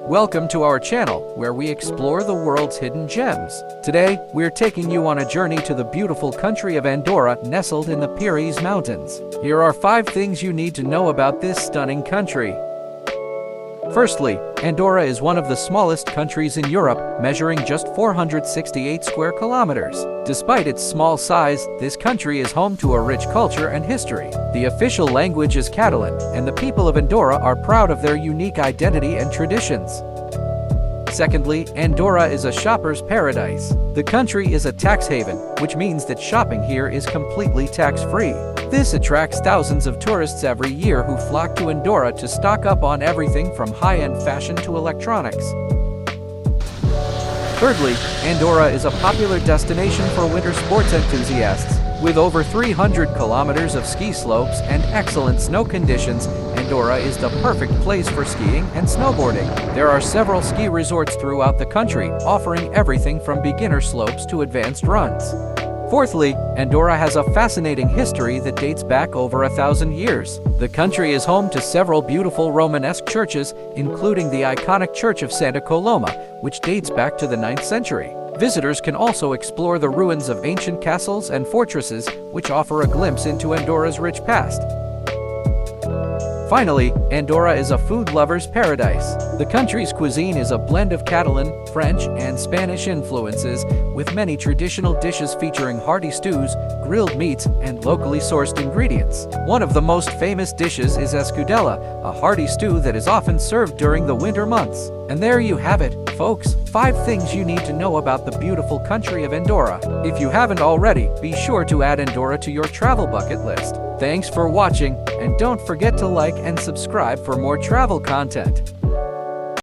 Welcome to our channel, where we explore the world's hidden gems. Today, we're taking you on a journey to the beautiful country of Andorra, nestled in the Pyrenees Mountains. Here are 5 things you need to know about this stunning country. Firstly, Andorra is one of the smallest countries in Europe, measuring just 468 square kilometers. Despite its small size, this country is home to a rich culture and history. The official language is Catalan, and the people of Andorra are proud of their unique identity and traditions. Secondly, Andorra is a shopper's paradise. The country is a tax haven, which means that shopping here is completely tax-free. This attracts thousands of tourists every year who flock to Andorra to stock up on everything from high-end fashion to electronics. Thirdly, Andorra is a popular destination for winter sports enthusiasts. With over 300 kilometers of ski slopes and excellent snow conditions, Andorra is the perfect place for skiing and snowboarding. There are several ski resorts throughout the country, offering everything from beginner slopes to advanced runs. Fourthly, Andorra has a fascinating history that dates back over 1,000 years. The country is home to several beautiful Romanesque churches, including the iconic Church of Santa Coloma, which dates back to the 9th century. Visitors can also explore the ruins of ancient castles and fortresses, which offer a glimpse into Andorra's rich past. Finally, Andorra is a food lover's paradise. The country's cuisine is a blend of Catalan, French, and Spanish influences, with many traditional dishes featuring hearty stews, grilled meats, and locally sourced ingredients. One of the most famous dishes is escudella, a hearty stew that is often served during the winter months. And there you have it, folks, 5 things you need to know about the beautiful country of Andorra. If you haven't already, be sure to add Andorra to your travel bucket list. Thanks for watching, and don't forget to like and subscribe for more travel content.